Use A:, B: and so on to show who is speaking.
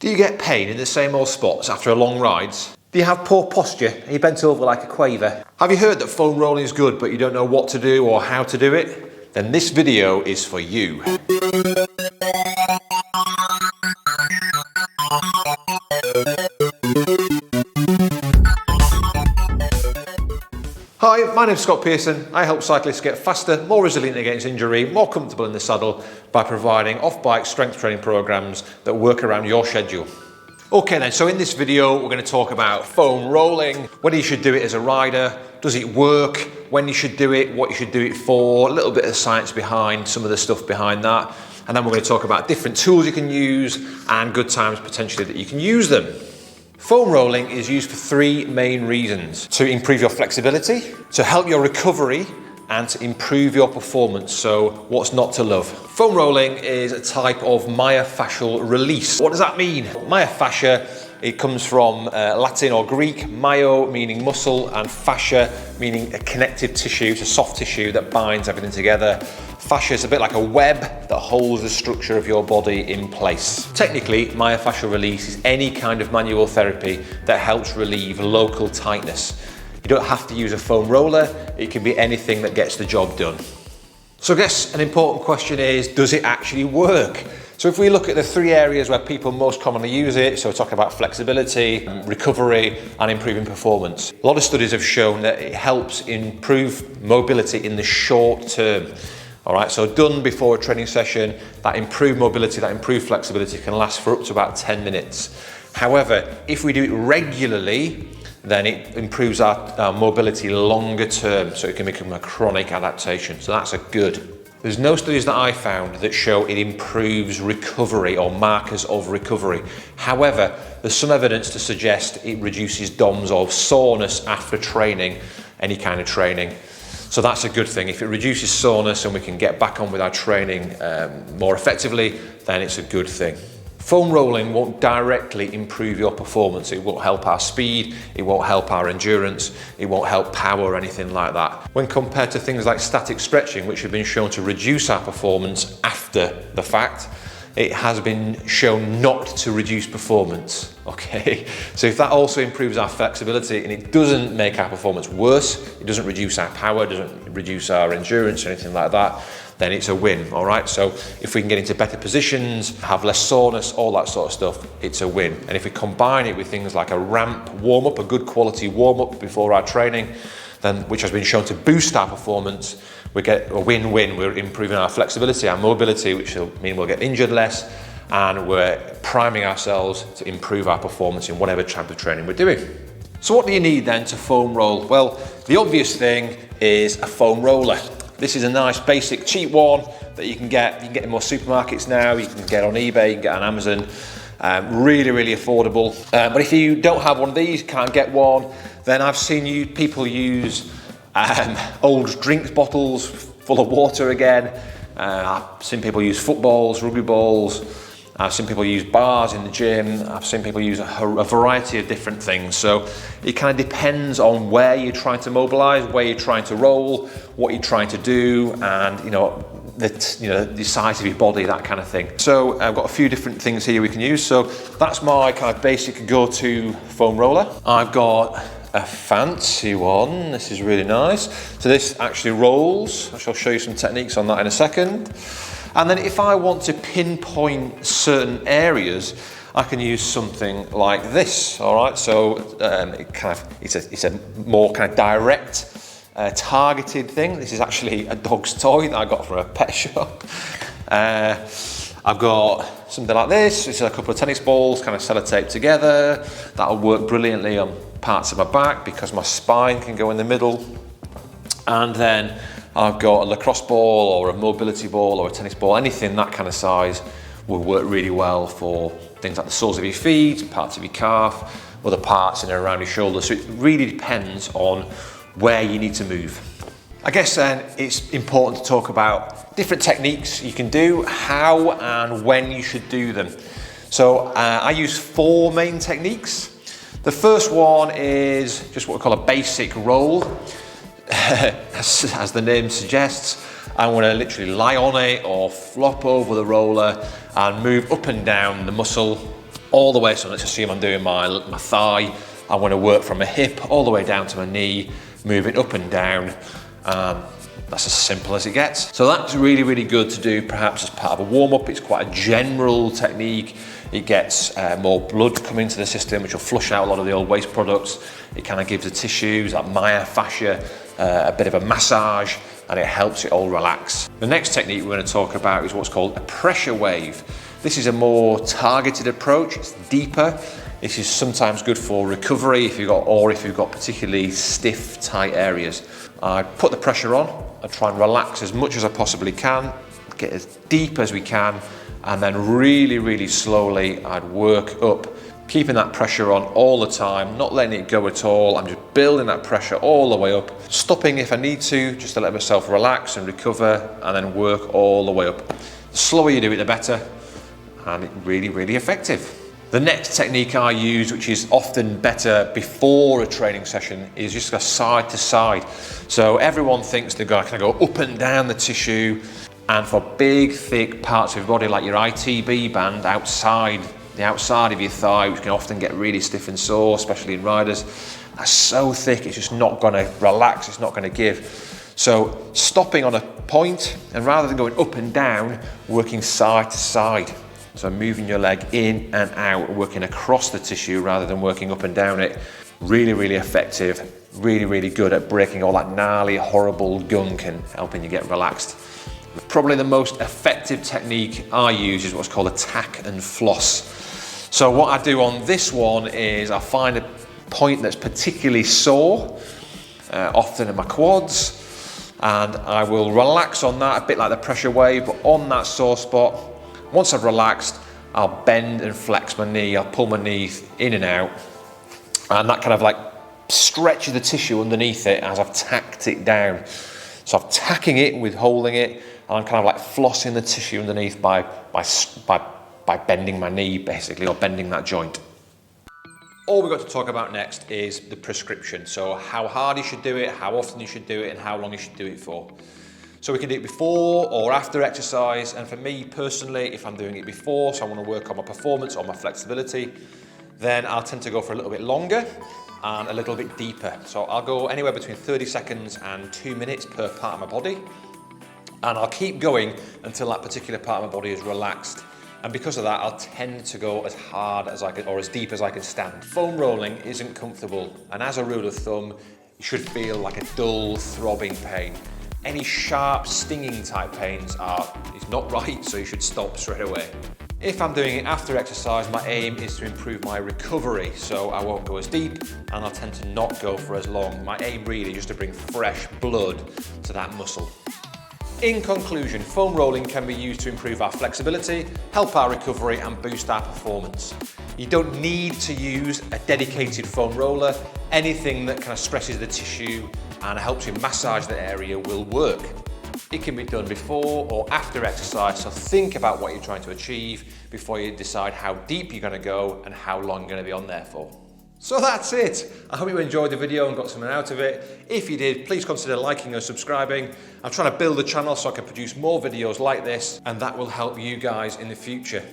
A: Do you get pain in the same old spots after a long rides? Do you have poor posture? Are you bent over like a quaver? Have you heard that foam rolling is good but you don't know what to do or how to do it? Then this video is for you. Hi, my name's Scott Pearson. I help cyclists get faster, more resilient against injury, more comfortable in the saddle by providing off-bike strength training programs that work around your schedule. Okay then, so in this video we're going to talk about foam rolling, whether you should do it as a rider, does it work, when you should do it, what you should do it for, a little bit of science behind some of the stuff behind that, and then we're going to talk about different tools you can use and good times potentially that you can use them. Foam rolling is used for three main reasons: to improve your flexibility, to help your recovery, and to improve your performance. So what's not to love? Foam rolling is a type of myofascial release. What does that mean? Myofascia, it comes from Latin or Greek, myo meaning muscle and fascia meaning a connective tissue, it's a soft tissue that binds everything together. Fascia is a bit like a web that holds the structure of your body in place. Technically, myofascial release is any kind of manual therapy that helps relieve local tightness. You don't have to use a foam roller, it can be anything that gets the job done. So I guess an important question is, does it actually work? So if we look at the three areas where people most commonly use it, so we're talking about flexibility, recovery, and improving performance. A lot of studies have shown that it helps improve mobility in the short term. All right, so done before a training session, that improved mobility, that improved flexibility can last for up to about 10 minutes. However, if we do it regularly, then it improves our mobility longer term, so it can become a chronic adaptation. So that's a good. There's no studies that I found that show it improves recovery or markers of recovery. However, there's some evidence to suggest it reduces DOMS or soreness after training, any kind of training. So that's a good thing. If it reduces soreness and we can get back on with our training more effectively, then it's a good thing. Foam rolling won't directly improve your performance. It won't help our speed, it won't help our endurance, it won't help power or anything like that. When compared to things like static stretching, which have been shown to reduce our performance after the fact, it has been shown not to reduce performance, okay? So if that also improves our flexibility and it doesn't make our performance worse, it doesn't reduce our power, doesn't reduce our endurance or anything like that, then it's a win, all right? So if we can get into better positions, have less soreness, all that sort of stuff, it's a win. And if we combine it with things like a ramp warm-up, a good quality warm-up before our training, then which has been shown to boost our performance, we get a win-win. We're improving our flexibility, our mobility, which will mean we'll get injured less, and we're priming ourselves to improve our performance in whatever type of training we're doing. So what do you need then to foam roll? Well, the obvious thing is a foam roller. This is a nice basic cheap one that you can get in most supermarkets now, you can get on eBay, you can get on Amazon. Really, really affordable. But if you don't have one of these, can't get one, then I've seen people use old drink bottles full of water again. I've seen people use footballs, rugby balls. I've seen people use bars in the gym. I've seen people use a variety of different things. So it kind of depends on where you're trying to mobilize, where you're trying to roll, what you're trying to do, and the size of your body, that kind of thing. So I've got a few different things here we can use. So that's my kind of basic go-to foam roller. I've got a fancy one. This is really nice. So this actually rolls. I shall show you some techniques on that in a second. And then if I want to pinpoint certain areas, I can use something like this. All right. So it's a more kind of direct, targeted thing. This is actually a dog's toy that I got from a pet shop. I've got something like this. It's a couple of tennis balls kind of sellotaped together. That'll work brilliantly on parts of my back because my spine can go in the middle. And then I've got a lacrosse ball or a mobility ball or a tennis ball, anything that kind of size will work really well for things like the soles of your feet, parts of your calf, other parts in and around your shoulders. So it really depends on where you need to move. I guess then it's important to talk about different techniques you can do, how and when you should do them. So I use four main techniques. The first one is just what we call a basic roll. As the name suggests, I'm going to literally lie on it or flop over the roller and move up and down the muscle all the way. So let's assume I'm doing my thigh. I want to work from my hip all the way down to my knee, moving up and down. That's as simple as it gets. So that's really, really good to do perhaps as part of a warm-up. It's quite a general technique. It gets more blood coming into the system, which will flush out a lot of the old waste products. It kind of gives the tissues, like myofascia, a bit of a massage, and it helps it all relax. The next technique we're going to talk about is what's called a pressure wave. This is a more targeted approach. It's deeper. This is sometimes good for recovery if you've got particularly stiff, tight areas. I put the pressure on. I try and relax as much as I possibly can, get as deep as we can, and then really, really slowly I'd work up, keeping that pressure on all the time, not letting it go at all. I'm just building that pressure all the way up, stopping if I need to, just to let myself relax and recover, and then work all the way up. The slower you do it, the better, and it's really, really effective. The next technique I use, which is often better before a training session, is just go side to side. So everyone thinks they're going to go up and down the tissue, and for big, thick parts of your body, like your ITB band outside, the outside of your thigh, which can often get really stiff and sore, especially in riders, that's so thick, it's just not going to relax, it's not going to give. So stopping on a point, and rather than going up and down, working side to side. So moving your leg in and out, working across the tissue rather than working up and down it. Really, really effective. Really, really good at breaking all that gnarly, horrible gunk and helping you get relaxed. Probably the most effective technique I use is what's called a tack and floss. So what I do on this one is I find a point that's particularly sore, often in my quads, and I will relax on that, a bit like the pressure wave, but on that sore spot. Once I've relaxed, I'll bend and flex my knee, I'll pull my knee in and out, and that kind of like stretches the tissue underneath it as I've tacked it down. So I'm tacking it with holding it, and I'm kind of like flossing the tissue underneath by bending my knee, basically, or bending that joint. All we've got to talk about next is the prescription. So how hard you should do it, how often you should do it, and how long you should do it for. So we can do it before or after exercise, and for me personally, if I'm doing it before, so I want to work on my performance, on my flexibility, then I'll tend to go for a little bit longer and a little bit deeper. So I'll go anywhere between 30 seconds and 2 minutes per part of my body, and I'll keep going until that particular part of my body is relaxed. And because of that, I'll tend to go as hard as I can, or as deep as I can stand. Foam rolling isn't comfortable, and as a rule of thumb, you should feel like a dull, throbbing pain. Any sharp, stinging type pains is not right, so you should stop straight away. If I'm doing it after exercise, my aim is to improve my recovery, so I won't go as deep and I'll tend to not go for as long. My aim really is just to bring fresh blood to that muscle. In conclusion, foam rolling can be used to improve our flexibility, help our recovery and boost our performance. You don't need to use a dedicated foam roller. Anything that kind of stresses the tissue and helps you massage the area will work. It can be done before or after exercise, so think about what you're trying to achieve before you decide how deep you're going to go and how long you're going to be on there for. So that's it. I hope you enjoyed the video and got something out of it. If you did, please consider liking or subscribing. I'm trying to build the channel so I can produce more videos like this, and that will help you guys in the future.